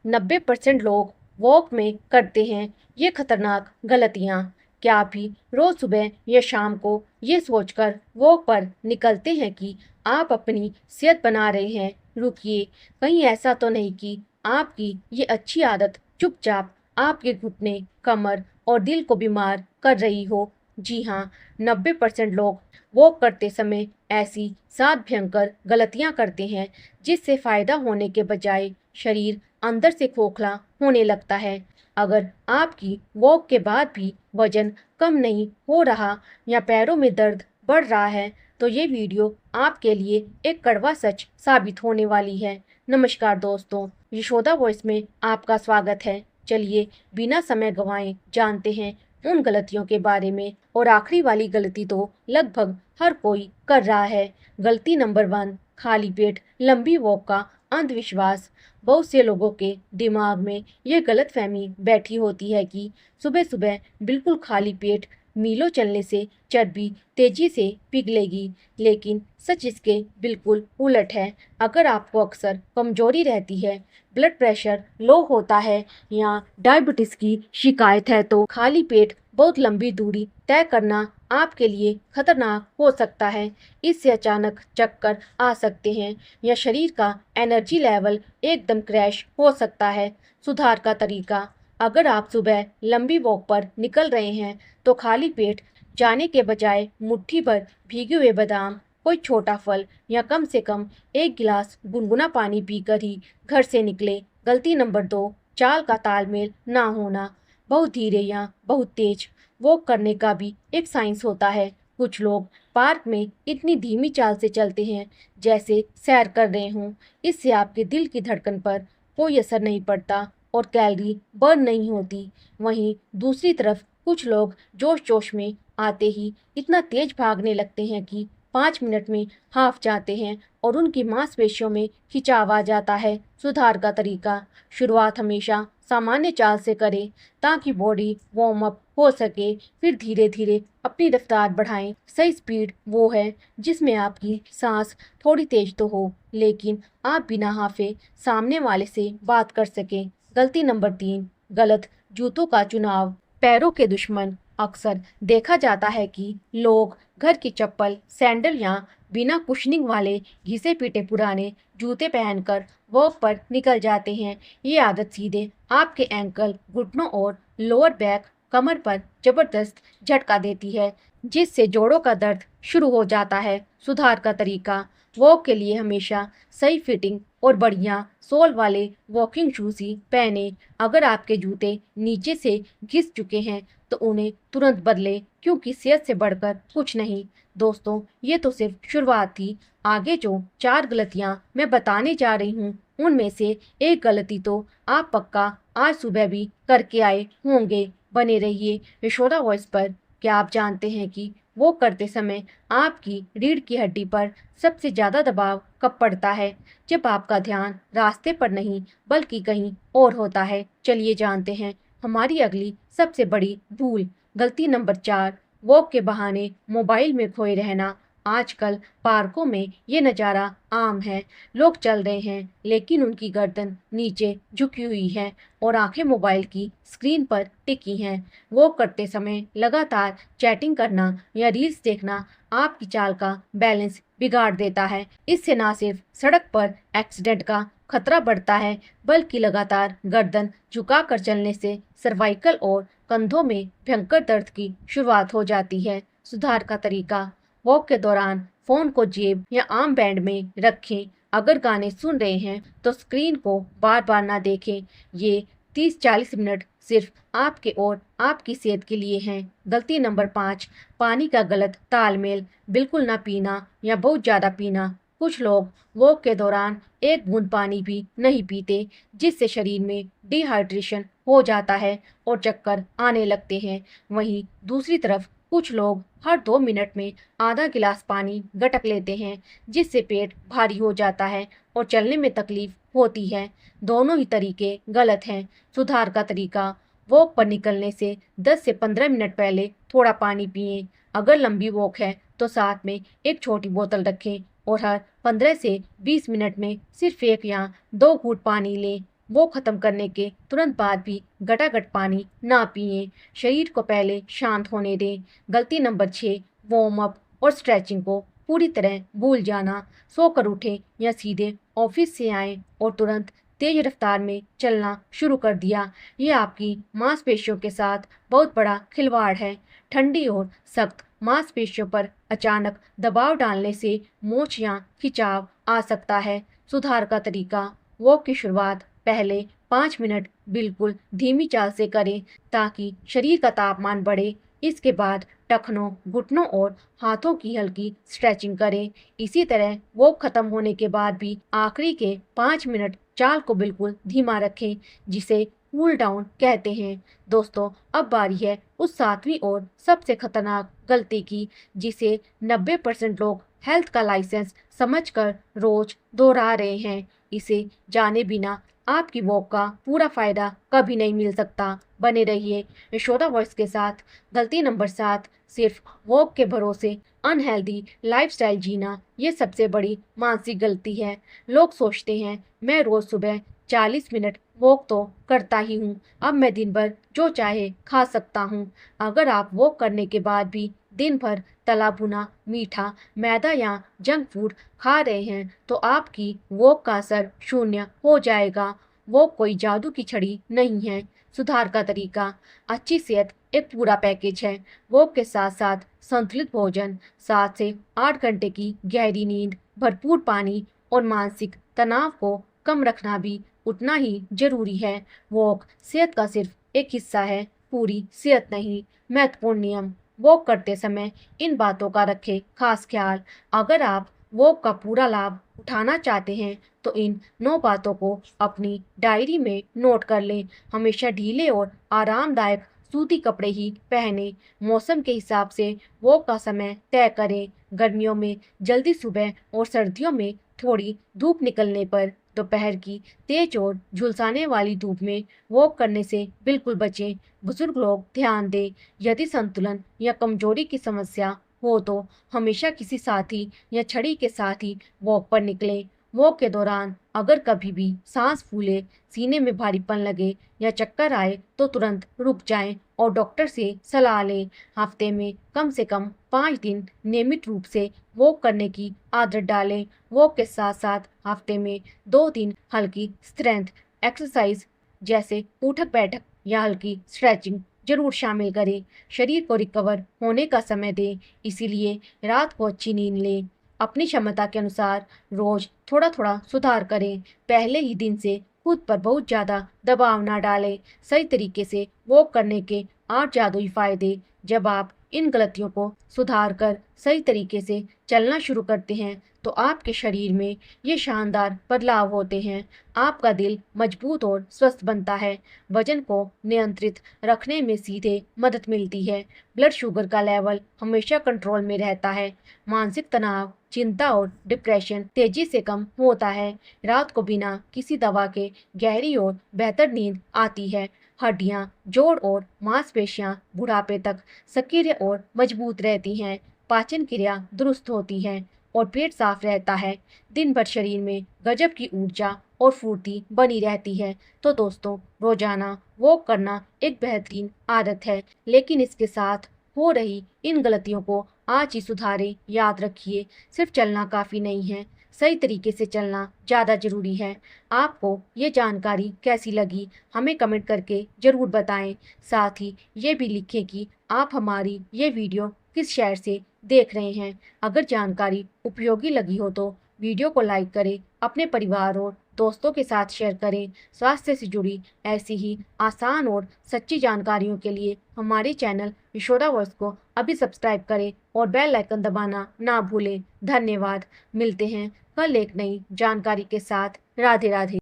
90% लोग वॉक में करते हैं ये खतरनाक गलतियाँ। क्या आप भी रोज सुबह या शाम को ये सोचकर वॉक पर निकलते हैं कि आप अपनी सेहत बना रहे हैं? रुकिए, कहीं ऐसा तो नहीं कि आपकी ये अच्छी आदत चुपचाप आपके घुटने, कमर और दिल को बीमार कर रही हो? जी हाँ, 90% लोग वॉक करते समय ऐसी 7 भयंकर गलतियाँ करते हैं जिससे फायदा होने के बजाय शरीर अंदर से खोखला होने लगता है। अगर आपकी वॉक के बाद भी वजन कम नहीं हो रहा या पैरों में दर्द बढ़ रहा है, तो ये वीडियो आपके लिए एक कड़वा सच साबित होने वाली है। नमस्कार दोस्तों, यशोदा वॉइस में आपका स्वागत है। चलिए बिना समय गंवाए जानते हैं उन गलतियों के बारे में। और आखिरी वाली गलती तो लगभग हर कोई कर रहा है। गलती नंबर 1, खाली पेट लंबी वॉक का अंधविश्वास। बहुत से लोगों के दिमाग में ये गलतफहमी बैठी होती है कि सुबह सुबह बिल्कुल खाली पेट मीलों चलने से चर्बी तेजी से पिघलेगी, लेकिन सच इसके बिल्कुल उलट है। अगर आपको अक्सर कमजोरी रहती है, ब्लड प्रेशर लो होता है या डायबिटीज की शिकायत है, तो खाली पेट बहुत लंबी दूरी तय करना आपके लिए खतरनाक हो सकता है। इससे अचानक चक्कर आ सकते हैं या शरीर का एनर्जी लेवल एकदम क्रैश हो सकता है। सुधार का तरीका: अगर आप सुबह लंबी वॉक पर निकल रहे हैं तो खाली पेट जाने के बजाय मुट्ठी भर भीगे हुए बादाम, कोई छोटा फल या कम से कम 1 गिलास गुनगुना पानी पीकर ही घर से निकले। गलती नंबर 2, चाल का तालमेल ना होना। बहुत धीरे या बहुत तेज वॉक करने का भी एक साइंस होता है। कुछ लोग पार्क में इतनी धीमी चाल से चलते हैं जैसे सैर कर रहे हों। इससे आपके दिल की धड़कन पर कोई असर नहीं पड़ता और कैलोरी बर्न नहीं होती। वहीं दूसरी तरफ कुछ लोग जोश जोश में आते ही इतना तेज भागने लगते हैं कि 5 मिनट में हाफ जाते हैं और उनकी मांसपेशियों में खिंचाव आ जाता है। सुधार का तरीका: शुरुआत हमेशा सामान्य चाल से करें ताकि बॉडी वार्म अप हो सके। फिर धीरे धीरे अपनी रफ्तार बढ़ाएं। सही स्पीड वो है जिसमें आपकी सांस थोड़ी तेज तो हो, लेकिन आप बिना हाफे सामने वाले से बात कर सकें। गलती नंबर 3, गलत जूतों का चुनाव। पैरों के दुश्मन। अक्सर देखा जाता है कि लोग घर की चप्पल, सैंडल या बिना कुशनिंग वाले घिसे पीटे पुराने जूते पहनकर वॉक पर निकल जाते हैं। ये आदत सीधे आपके एंकल, घुटनों और लोअर बैक, कमर पर जबरदस्त झटका देती है, जिससे जोड़ों का दर्द शुरू हो जाता है। सुधार का तरीका: वॉक के लिए हमेशा सही फिटिंग और बढ़िया सोल वाले वॉकिंग शूज ही पहने। अगर आपके जूते नीचे से घिस चुके हैं तो उन्हें तुरंत बदलें, क्योंकि सेहत से बढ़कर कुछ नहीं। दोस्तों, ये तो सिर्फ शुरुआत थी। आगे जो 4 गलतियां मैं बताने जा रही हूँ उनमें से एक गलती तो आप पक्का आज सुबह भी करके आए होंगे। बने रहिए यशोदा वॉइस पर। क्या आप जानते हैं कि वो करते समय आपकी रीढ़ की हड्डी पर सबसे ज्यादा दबाव कब पड़ता है? जब आपका ध्यान रास्ते पर नहीं बल्कि कहीं और होता है। चलिए जानते हैं हमारी अगली सबसे बड़ी भूल। गलती नंबर 4, वॉक के बहाने मोबाइल में खोए रहना। आजकल पार्कों में ये नज़ारा आम है। लोग चल रहे हैं लेकिन उनकी गर्दन नीचे झुकी हुई है और आंखें मोबाइल की स्क्रीन पर टिकी हैं। वॉक करते समय लगातार चैटिंग करना या रील्स देखना आपकी चाल का बैलेंस बिगाड़ देता है। इससे ना सिर्फ सड़क पर एक्सीडेंट का खतरा बढ़ता है, बल्कि लगातार गर्दन झुकाकर चलने से सर्वाइकल और कंधों में भयंकर दर्द की शुरुआत हो जाती है। सुधार का तरीका: वॉक के दौरान फोन को जेब या आर्म बैंड में रखें। अगर गाने सुन रहे हैं तो स्क्रीन को बार बार ना देखें। ये 30-40 मिनट सिर्फ आपके और आपकी सेहत के लिए हैं। गलती नंबर 5, पानी का गलत तालमेल। बिल्कुल ना पीना या बहुत ज़्यादा पीना। कुछ लोग वॉक के दौरान एक बूंद पानी भी नहीं पीते, जिससे शरीर में डिहाइड्रेशन हो जाता है और चक्कर आने लगते हैं। वहीं दूसरी तरफ कुछ लोग हर 2 मिनट में आधा गिलास पानी गटक लेते हैं, जिससे पेट भारी हो जाता है और चलने में तकलीफ होती है। दोनों ही तरीके गलत हैं। सुधार का तरीका: वॉक पर निकलने से 10 से 15 मिनट पहले थोड़ा पानी पिएं। अगर लंबी वॉक है तो साथ में एक छोटी बोतल रखें और हर 15 से 20 मिनट में सिर्फ 1 या 2 घूंट पानी लें। वो खत्म करने के तुरंत बाद भी घटाघट पानी ना पिएं। शरीर को पहले शांत होने दें। गलती नंबर 6, वार्म अप और स्ट्रेचिंग को पूरी तरह भूल जाना। सोकर उठें या सीधे ऑफिस से आएं और तुरंत तेज रफ्तार में चलना शुरू कर दिया। ये आपकी मांसपेशियों के साथ बहुत बड़ा खिलवाड़ है। ठंडी और सख्त मांसपेशियों पर अचानक दबाव डालने से मोच या खिंचाव आ सकता है। सुधार का तरीका, वॉक की शुरुआत पहले 5 मिनट बिल्कुल धीमी चाल से करें ताकि शरीर का तापमान बढ़े। इसके बाद टखनों, घुटनों और हाथों की हल्की स्ट्रेचिंग करें। इसी तरह वॉक खत्म होने के बाद भी आखिरी के 5 मिनट चाल को बिल्कुल धीमा रखें, जिसे कूल डाउन कहते हैं। दोस्तों, अब बारी है उस 7वीं और सबसे खतरनाक गलती की, जिसे 90% लोग हेल्थ का लाइसेंस समझकर रोज दोहरा रहे हैं। इसे जाने बिना आपकी वॉक का पूरा फायदा कभी नहीं मिल सकता। बने रहिए यशोदा वॉइस के साथ। गलती नंबर 7, सिर्फ वॉक के भरोसे अनहेल्दी लाइफस्टाइल जीना। ये सबसे बड़ी मानसिक गलती है। लोग सोचते हैं मैं रोज सुबह 40 मिनट वॉक तो करता ही हूँ, अब मैं दिन भर जो चाहे खा सकता हूँ। अगर आप वॉक करने के बाद भी दिन भर तला भुना, मीठा, मैदा या जंक फूड खा रहे हैं तो आपकी वॉक का असर शून्य हो जाएगा। वॉक कोई जादू की छड़ी नहीं है। सुधार का तरीका, अच्छी सेहत एक पूरा पैकेज है। वॉक के साथ साथ संतुलित भोजन, 7 से 8 घंटे की गहरी नींद, भरपूर पानी और मानसिक तनाव को कम रखना भी उतना ही जरूरी है। वॉक सेहत का सिर्फ एक हिस्सा है, पूरी सेहत नहीं। महत्वपूर्ण नियम, वॉक करते समय इन बातों का रखें खास ख्याल। अगर आप वॉक का पूरा लाभ उठाना चाहते हैं तो इन 9 बातों को अपनी डायरी में नोट कर लें। हमेशा ढीले और आरामदायक सूती कपड़े ही पहने। मौसम के हिसाब से वॉक का समय तय करें। गर्मियों में जल्दी सुबह और सर्दियों में थोड़ी धूप निकलने पर। दोपहर की तेज और झुलसाने वाली धूप में वॉक करने से बिल्कुल बचें। बुजुर्ग लोग ध्यान दें, यदि संतुलन या कमजोरी की समस्या हो तो हमेशा किसी साथी या छड़ी के साथ ही वॉक पर निकलें। वॉक के दौरान अगर कभी भी सांस फूले, सीने में भारीपन लगे या चक्कर आए तो तुरंत रुक जाएं और डॉक्टर से सलाह लें। हफ्ते में कम से कम 5 दिन नियमित रूप से वॉक करने की आदत डालें। वॉक के साथ साथ हफ्ते में 2 दिन हल्की स्ट्रेंथ एक्सरसाइज जैसे उठक बैठक या हल्की स्ट्रेचिंग जरूर शामिल करें। शरीर को रिकवर होने का समय दें, इसीलिए रात को अच्छी नींद लें। अपनी क्षमता के अनुसार रोज थोड़ा थोड़ा सुधार करें। पहले ही दिन से खुद पर बहुत ज़्यादा दबाव ना डालें। सही तरीके से वॉक करने के 8 जादुई फायदे। जब आप इन गलतियों को सुधार कर सही तरीके से चलना शुरू करते हैं तो आपके शरीर में ये शानदार बदलाव होते हैं। आपका दिल मजबूत और स्वस्थ बनता है। वजन को नियंत्रित रखने में सीधे मदद मिलती है। ब्लड शुगर का लेवल हमेशा कंट्रोल में रहता है। मानसिक तनाव, चिंता और डिप्रेशन तेजी से कम होता है। रात को बिना किसी दवा के गहरी और बेहतर नींद आती है। हड्डियां, जोड़ और मांसपेशियां बुढ़ापे तक सक्रिय और मजबूत रहती हैं। पाचन क्रिया दुरुस्त होती है और पेट साफ रहता है। दिन भर शरीर में गजब की ऊर्जा और फुर्ती बनी रहती है। तो दोस्तों, रोजाना वॉक करना एक बेहतरीन आदत है, लेकिन इसके साथ हो रही इन गलतियों को आज ही सुधारें। याद रखिए, सिर्फ चलना काफ़ी नहीं है, सही तरीके से चलना ज़्यादा ज़रूरी है। आपको ये जानकारी कैसी लगी हमें कमेंट करके ज़रूर बताएं। साथ ही ये भी लिखें कि आप हमारी ये वीडियो किस शहर से देख रहे हैं। अगर जानकारी उपयोगी लगी हो तो वीडियो को लाइक करें, अपने परिवार और दोस्तों के साथ शेयर करें। स्वास्थ्य से जुड़ी ऐसी ही आसान और सच्ची जानकारियों के लिए हमारे चैनल यशोदा वॉइस को अभी सब्सक्राइब करें और बेल आइकन दबाना ना भूलें। धन्यवाद। मिलते हैं कल एक नई जानकारी के साथ। राधे राधे।